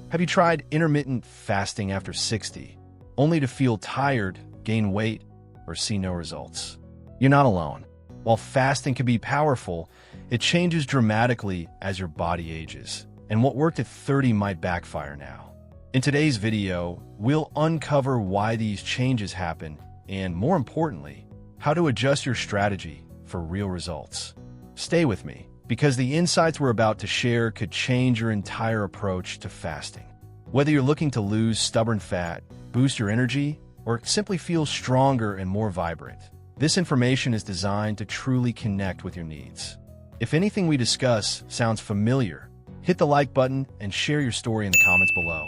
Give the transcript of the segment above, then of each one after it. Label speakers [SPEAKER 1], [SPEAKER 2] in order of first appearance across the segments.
[SPEAKER 1] Have you tried intermittent fasting after 60, only to feel tired, gain weight, or see no results? You're not alone. While fasting can be powerful, it changes dramatically as your body ages, and what worked at 30 might backfire now. In today's video, we'll uncover why these changes happen and, more importantly, how to adjust your strategy for real results. Stay with me, because the insights we're about to share could change your entire approach to fasting. Whether you're looking to lose stubborn fat, boost your energy, or simply feel stronger and more vibrant, this information is designed to truly connect with your needs. If anything we discuss sounds familiar, hit the like button and share your story in the comments below.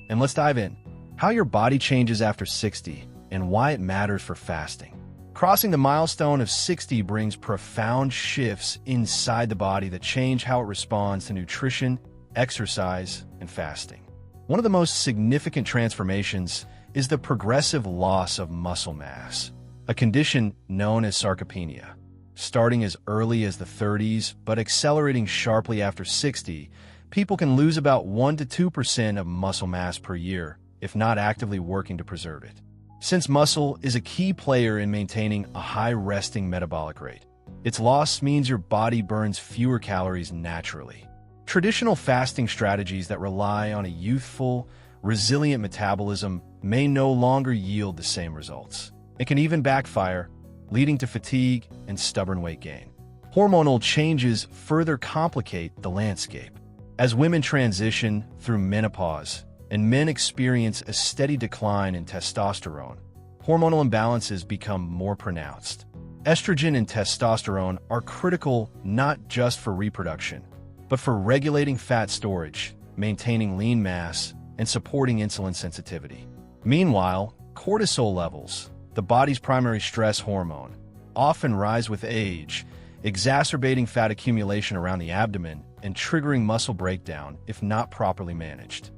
[SPEAKER 1] And let's dive in. How your body changes after 60 and why it matters for fasting. Crossing the milestone of 60 brings profound shifts inside the body that change how it responds to nutrition, exercise, and fasting. One of the most significant transformations is the progressive loss of muscle mass, a condition known as sarcopenia. Starting as early as the 30s, but accelerating sharply after 60, people can lose about 1 to 2% of muscle mass per year, if not actively working to preserve it. Since muscle is a key player in maintaining a high resting metabolic rate, its loss means your body burns fewer calories naturally. Traditional fasting strategies that rely on a youthful, resilient metabolism may no longer yield the same results. It can even backfire, leading to fatigue and stubborn weight gain. Hormonal changes further complicate the landscape. As women transition through menopause, and men experience a steady decline in testosterone, hormonal imbalances become more pronounced. Estrogen and testosterone are critical not just for reproduction, but for regulating fat storage, maintaining lean mass, and supporting insulin sensitivity. Meanwhile, cortisol levels, the body's primary stress hormone, often rise with age, exacerbating fat accumulation around the abdomen and triggering muscle breakdown if not properly managed.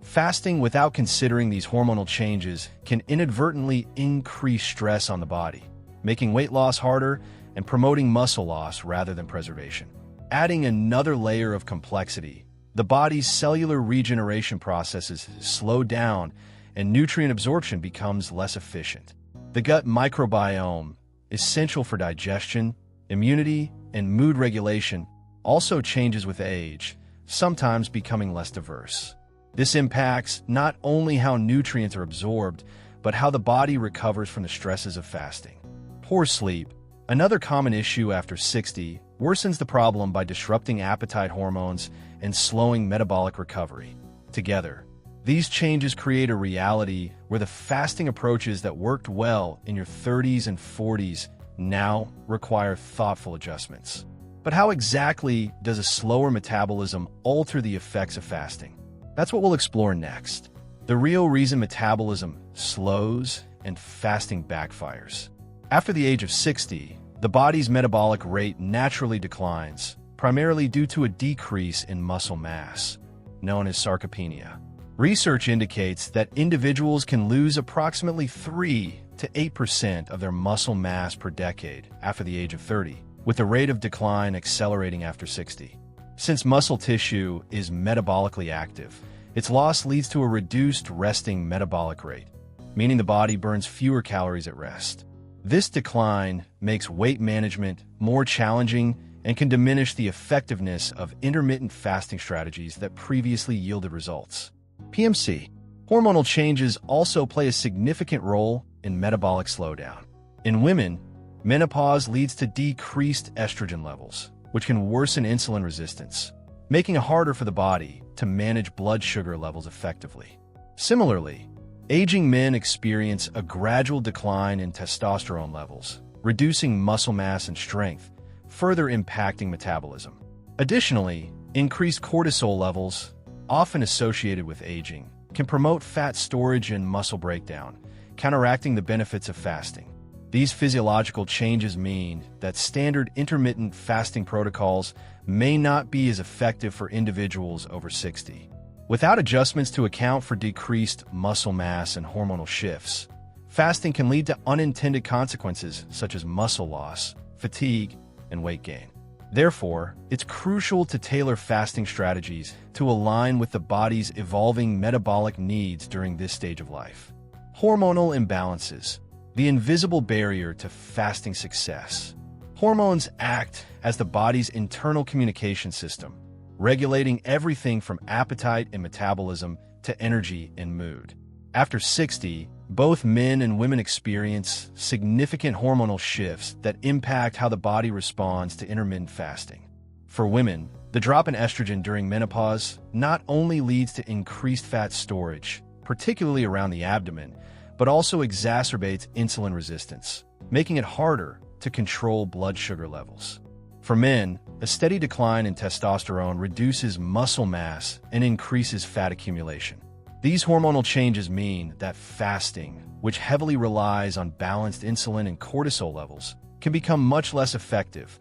[SPEAKER 1] Fasting without considering these hormonal changes can inadvertently increase stress on the body, making weight loss harder and promoting muscle loss rather than preservation. Adding another layer of complexity, the body's cellular regeneration processes slow down and nutrient absorption becomes less efficient. The gut microbiome, essential for digestion, immunity, and mood regulation, also changes with age, sometimes becoming less diverse. This impacts not only how nutrients are absorbed, but how the body recovers from the stresses of fasting. Poor sleep, another common issue after 60, worsens the problem by disrupting appetite hormones and slowing metabolic recovery. Together, these changes create a reality where the fasting approaches that worked well in your 30s and 40s now require thoughtful adjustments. But how exactly does a slower metabolism alter the effects of fasting? That's what we'll explore next. The real reason metabolism slows and fasting backfires. After the age of 60, the body's metabolic rate naturally declines, primarily due to a decrease in muscle mass, known as sarcopenia. Research indicates that individuals can lose approximately 3 to 8% of their muscle mass per decade after the age of 30, with the rate of decline accelerating after 60. Since muscle tissue is metabolically active, its loss leads to a reduced resting metabolic rate, meaning the body burns fewer calories at rest. This decline makes weight management more challenging and can diminish the effectiveness of intermittent fasting strategies that previously yielded results. PMC. Hormonal changes also play a significant role in metabolic slowdown. In women, menopause leads to decreased estrogen levels, which can worsen insulin resistance, making it harder for the body to manage blood sugar levels effectively. Similarly, aging men experience a gradual decline in testosterone levels, reducing muscle mass and strength, further impacting metabolism. Additionally, increased cortisol levels, often associated with aging, can promote fat storage and muscle breakdown, counteracting the benefits of fasting. These physiological changes mean that standard intermittent fasting protocols may not be as effective for individuals over 60. Without adjustments to account for decreased muscle mass and hormonal shifts, fasting can lead to unintended consequences such as muscle loss, fatigue, and weight gain. Therefore, it's crucial to tailor fasting strategies to align with the body's evolving metabolic needs during this stage of life. Hormonal imbalances, the invisible barrier to fasting success. Hormones act as the body's internal communication system, regulating everything from appetite and metabolism to energy and mood. After 60, both men and women experience significant hormonal shifts that impact how the body responds to intermittent fasting. For women, the drop in estrogen during menopause not only leads to increased fat storage, particularly around the abdomen, but also exacerbates insulin resistance, making it harder to control blood sugar levels. For men, a steady decline in testosterone reduces muscle mass and increases fat accumulation. These hormonal changes mean that fasting, which heavily relies on balanced insulin and cortisol levels, can become much less effective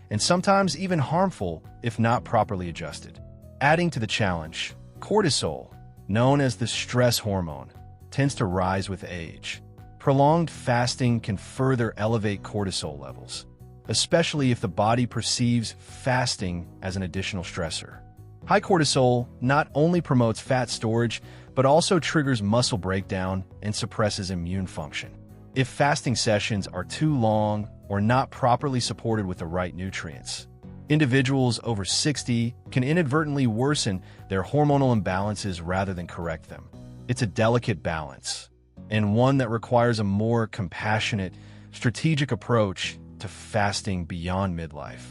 [SPEAKER 1] and sometimes even harmful if not properly adjusted. Adding to the challenge, cortisol, known as the stress hormone, tends to rise with age. Prolonged fasting can further elevate cortisol levels, especially if the body perceives fasting as an additional stressor. High cortisol not only promotes fat storage, but also triggers muscle breakdown and suppresses immune function. If fasting sessions are too long or not properly supported with the right nutrients, individuals over 60 can inadvertently worsen their hormonal imbalances rather than correct them. It's a delicate balance, and one that requires a more compassionate, strategic approach to fasting beyond midlife.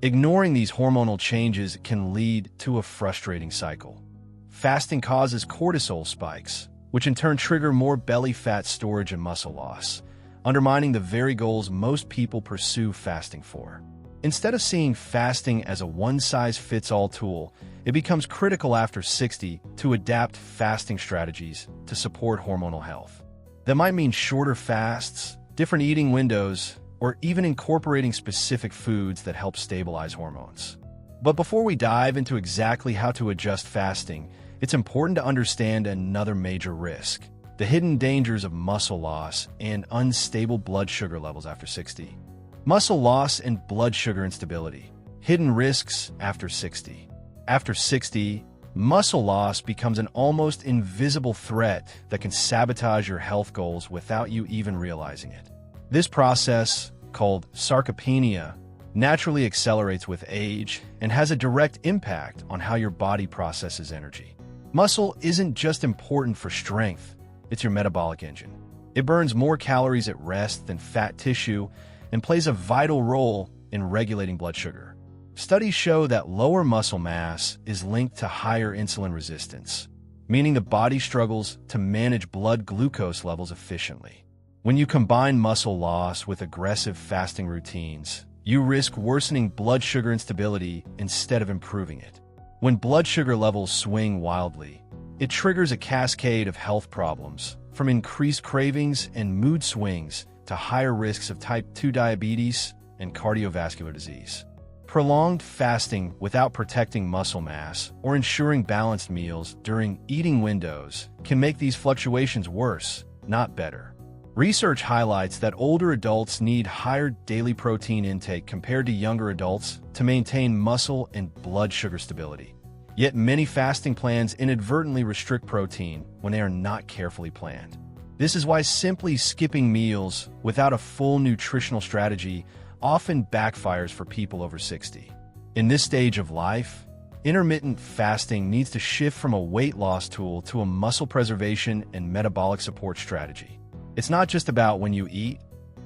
[SPEAKER 1] Ignoring these hormonal changes can lead to a frustrating cycle. Fasting causes cortisol spikes, which in turn trigger more belly fat storage and muscle loss, undermining the very goals most people pursue fasting for. Instead of seeing fasting as a one-size-fits-all tool, it becomes critical after 60 to adapt fasting strategies to support hormonal health. That might mean shorter fasts, different eating windows, or even incorporating specific foods that help stabilize hormones. But before we dive into exactly how to adjust fasting, it's important to understand another major risk: the hidden dangers of muscle loss and unstable blood sugar levels after 60. Muscle loss and blood sugar instability. Hidden risks after 60. After 60, muscle loss becomes an almost invisible threat that can sabotage your health goals without you even realizing it. This process, called sarcopenia, naturally accelerates with age and has a direct impact on how your body processes energy. Muscle isn't just important for strength, it's your metabolic engine. It burns more calories at rest than fat tissue and plays a vital role in regulating blood sugar. Studies show that lower muscle mass is linked to higher insulin resistance, meaning the body struggles to manage blood glucose levels efficiently. When you combine muscle loss with aggressive fasting routines, you risk worsening blood sugar instability instead of improving it. When blood sugar levels swing wildly, it triggers a cascade of health problems, from increased cravings and mood swings to higher risks of type 2 diabetes and cardiovascular disease. Prolonged fasting without protecting muscle mass or ensuring balanced meals during eating windows can make these fluctuations worse, not better. Research highlights that older adults need higher daily protein intake compared to younger adults to maintain muscle and blood sugar stability. Yet many fasting plans inadvertently restrict protein when they are not carefully planned. This is why simply skipping meals without a full nutritional strategy often backfires for people over 60. In this stage of life, intermittent fasting needs to shift from a weight loss tool to a muscle preservation and metabolic support strategy. It's not just about when you eat,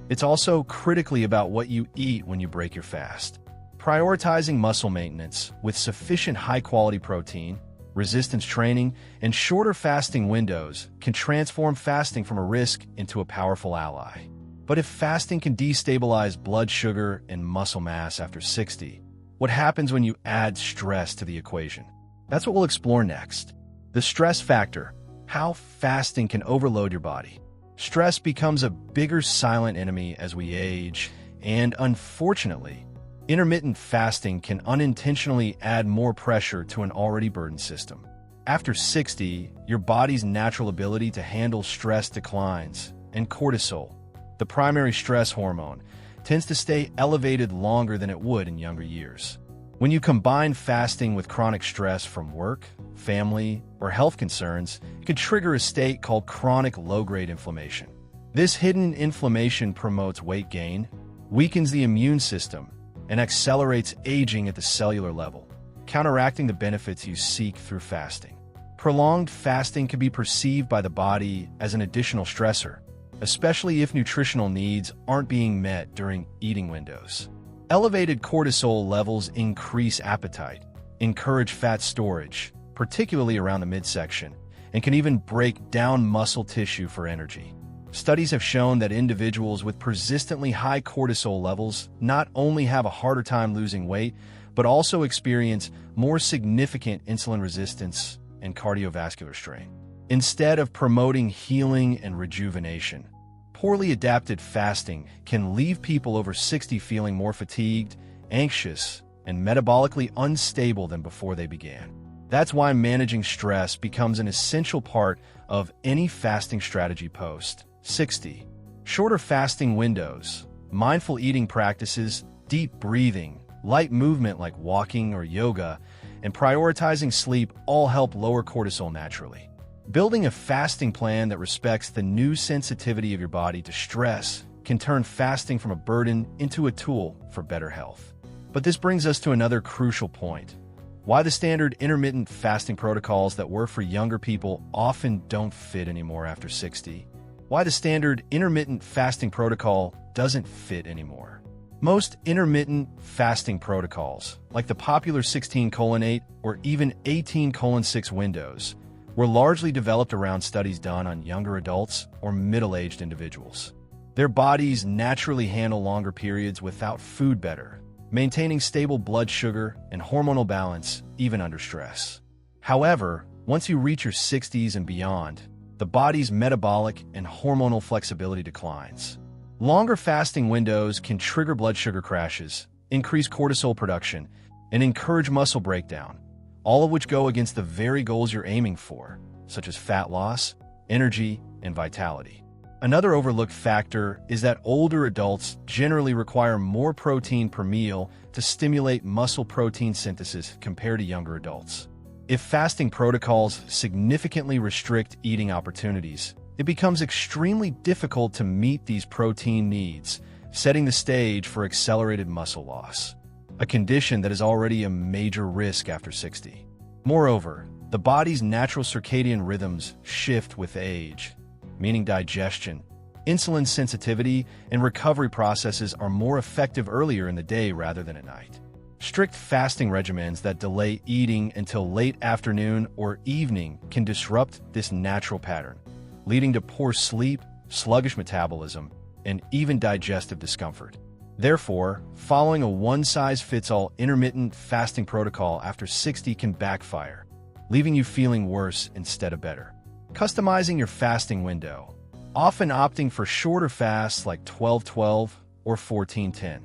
[SPEAKER 1] it's also critically about what you eat when you break your fast. Prioritizing muscle maintenance with sufficient high-quality protein, resistance training, and shorter fasting windows can transform fasting from a risk into a powerful ally. But if fasting can destabilize blood sugar and muscle mass after 60, what happens when you add stress to the equation? That's what we'll explore next. The stress factor, how fasting can overload your body. Stress becomes a bigger silent enemy as we age, and unfortunately, intermittent fasting can unintentionally add more pressure to an already burdened system. After 60, your body's natural ability to handle stress declines, and cortisol, the primary stress hormone, tends to stay elevated longer than it would in younger years. When you combine fasting with chronic stress from work, family, or health concerns, it can trigger a state called chronic low-grade inflammation. This hidden inflammation promotes weight gain, weakens the immune system, and accelerates aging at the cellular level, counteracting the benefits you seek through fasting. Prolonged fasting can be perceived by the body as an additional stressor, especially if nutritional needs aren't being met during eating windows. Elevated cortisol levels increase appetite, encourage fat storage, particularly around the midsection, and can even break down muscle tissue for energy. Studies have shown that individuals with persistently high cortisol levels not only have a harder time losing weight, but also experience more significant insulin resistance and cardiovascular strain. Instead of promoting healing and rejuvenation, poorly adapted fasting can leave people over 60 feeling more fatigued, anxious, and metabolically unstable than before they began. That's why managing stress becomes an essential part of any fasting strategy post 60. Shorter fasting windows, mindful eating practices, deep breathing, light movement like walking or yoga, and prioritizing sleep all help lower cortisol naturally. Building a fasting plan that respects the new sensitivity of your body to stress can turn fasting from a burden into a tool for better health. But this brings us to another crucial point: why the standard intermittent fasting protocols that were for younger people often don't fit anymore after 60. Why the standard intermittent fasting protocol doesn't fit anymore. Most intermittent fasting protocols, like the popular 16:8 or even 18:6 windows, were largely developed around studies done on younger adults or middle-aged individuals. Their bodies naturally handle longer periods without food better, maintaining stable blood sugar and hormonal balance even under stress. However, once you reach your 60s and beyond, the body's metabolic and hormonal flexibility declines. Longer fasting windows can trigger blood sugar crashes, increase cortisol production, and encourage muscle breakdown, all of which go against the very goals you're aiming for, such as fat loss, energy, and vitality. Another overlooked factor is that older adults generally require more protein per meal to stimulate muscle protein synthesis compared to younger adults. If fasting protocols significantly restrict eating opportunities, it becomes extremely difficult to meet these protein needs, setting the stage for accelerated muscle loss, a condition that is already a major risk after 60. Moreover, the body's natural circadian rhythms shift with age, meaning digestion, insulin sensitivity, and recovery processes are more effective earlier in the day rather than at night. Strict fasting regimens that delay eating until late afternoon or evening can disrupt this natural pattern, leading to poor sleep, sluggish metabolism, and even digestive discomfort. Therefore, following a one-size-fits-all intermittent fasting protocol after 60 can backfire, leaving you feeling worse instead of better. Customizing your fasting window, often opting for shorter fasts like 12-12 or 14-10,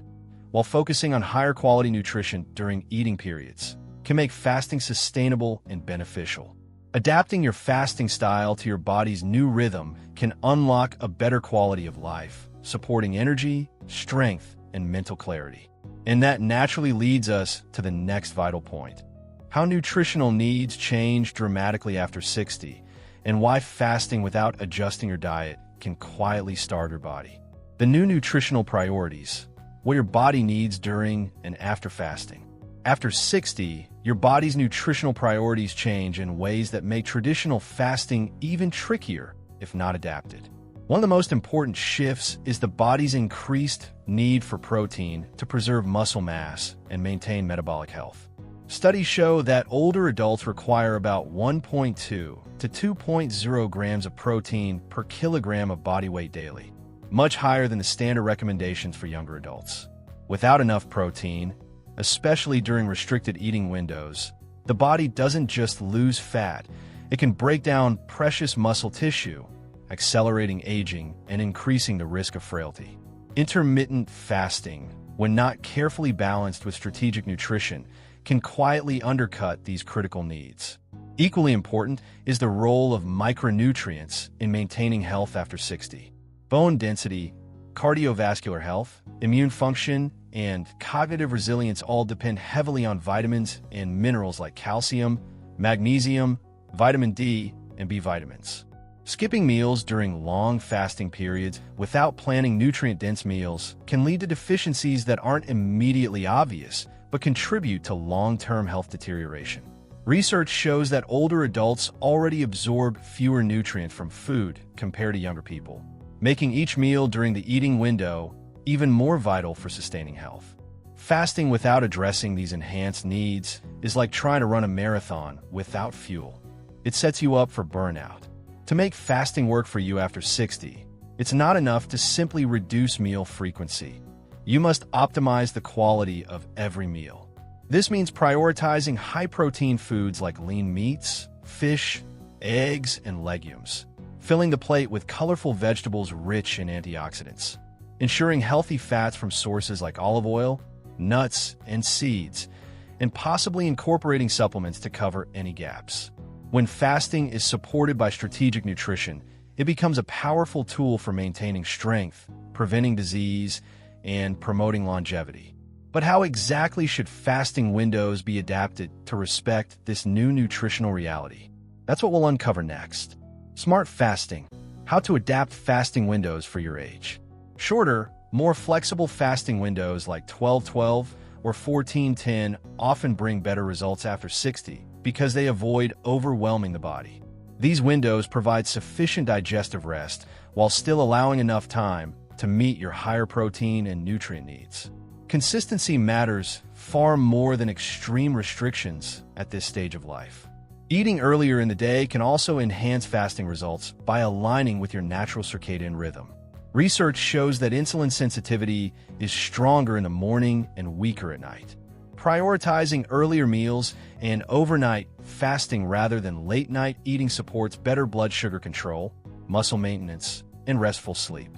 [SPEAKER 1] while focusing on higher quality nutrition during eating periods, can make fasting sustainable and beneficial. Adapting your fasting style to your body's new rhythm can unlock a better quality of life, supporting energy, strength, and mental clarity. And that naturally leads us to the next vital point: how nutritional needs change dramatically after 60, and why fasting without adjusting your diet can quietly starve your body. The new nutritional priorities: what your body needs during and after fasting. After 60, your body's nutritional priorities change in ways that make traditional fasting even trickier if not adapted. One of the most important shifts is the body's increased need for protein to preserve muscle mass and maintain metabolic health. Studies show that older adults require about 1.2 to 2.0 grams of protein per kilogram of body weight daily, much higher than the standard recommendations for younger adults. Without enough protein, especially during restricted eating windows, the body doesn't just lose fat, it can break down precious muscle tissue, accelerating aging and increasing the risk of frailty. Intermittent fasting, when not carefully balanced with strategic nutrition, can quietly undercut these critical needs. Equally important is the role of micronutrients in maintaining health after 60. Bone density, Cardiovascular health, immune function, and cognitive resilience all depend heavily on vitamins and minerals like calcium, magnesium, vitamin D, and B vitamins. Skipping meals during long fasting periods without planning nutrient-dense meals can lead to deficiencies that aren't immediately obvious but contribute to long-term health deterioration. Research shows that older adults already absorb fewer nutrients from food compared to younger people, making each meal during the eating window even more vital for sustaining health. Fasting without addressing these enhanced needs is like trying to run a marathon without fuel. It sets you up for burnout. To make fasting work for you after 60, it's not enough to simply reduce meal frequency. You must optimize the quality of every meal. This means prioritizing high-protein foods like lean meats, fish, eggs, and legumes, filling the plate with colorful vegetables rich in antioxidants, ensuring healthy fats from sources like olive oil, nuts, and seeds, and possibly incorporating supplements to cover any gaps. When fasting is supported by strategic nutrition, it becomes a powerful tool for maintaining strength, preventing disease, and promoting longevity. But how exactly should fasting windows be adapted to respect this new nutritional reality? That's what we'll uncover next. Smart fasting: how to adapt fasting windows for your age. Shorter, more flexible fasting windows like 12-12 or 14-10 often bring better results after 60 because they avoid overwhelming the body. These windows provide sufficient digestive rest while still allowing enough time to meet your higher protein and nutrient needs. Consistency matters far more than extreme restrictions at this stage of life. Eating earlier in the day can also enhance fasting results by aligning with your natural circadian rhythm. Research shows that insulin sensitivity is stronger in the morning and weaker at night. Prioritizing earlier meals and overnight fasting rather than late-night eating supports better blood sugar control, muscle maintenance, and restful sleep.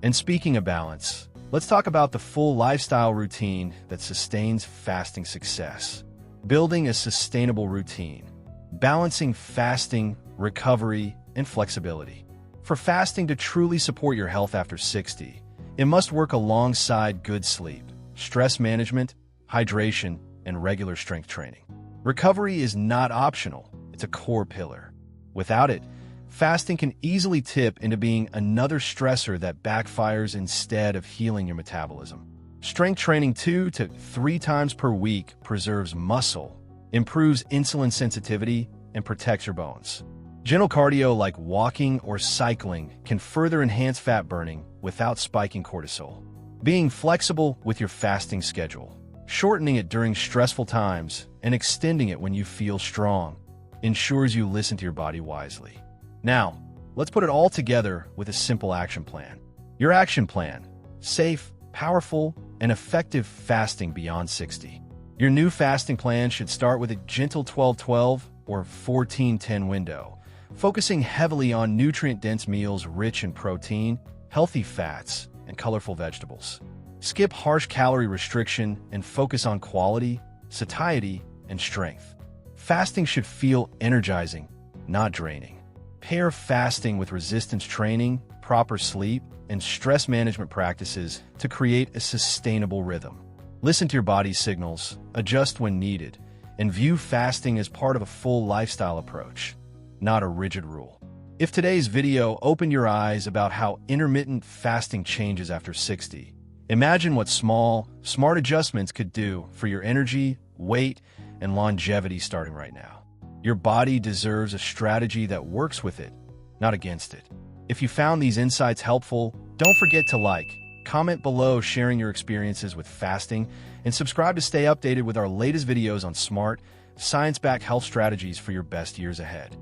[SPEAKER 1] And speaking of balance, let's talk about the full lifestyle routine that sustains fasting success. Building a sustainable routine, balancing fasting, recovery, and flexibility. For fasting to truly support your health after 60, it must work alongside good sleep, stress management, hydration, and regular strength training. Recovery is not optional, it's a core pillar. Without it, fasting can easily tip into being another stressor that backfires instead of healing your metabolism. Strength training 2 to 3 times per week preserves muscle, improves insulin sensitivity, and protects your bones. Gentle cardio like walking or cycling can further enhance fat burning without spiking cortisol. Being flexible with your fasting schedule, shortening it during stressful times and extending it when you feel strong, ensures you listen to your body wisely. Now, let's put it all together with a simple action plan. Your action plan: safe, powerful, and effective fasting beyond 60. Your new fasting plan should start with a gentle 12-12 or 14-10 window, focusing heavily on nutrient-dense meals rich in protein, healthy fats, and colorful vegetables. Skip harsh calorie restriction and focus on quality, satiety, and strength. Fasting should feel energizing, not draining. Pair fasting with resistance training, proper sleep, and stress management practices to create a sustainable rhythm. Listen to your body's signals, adjust when needed, and view fasting as part of a full lifestyle approach, not a rigid rule. If today's video opened your eyes about how intermittent fasting changes after 60, imagine what small, smart adjustments could do for your energy, weight, and longevity starting right now. Your body deserves a strategy that works with it, not against it. If you found these insights helpful, don't forget to like, comment below sharing your experiences with fasting, and subscribe to stay updated with our latest videos on smart, science-backed health strategies for your best years ahead.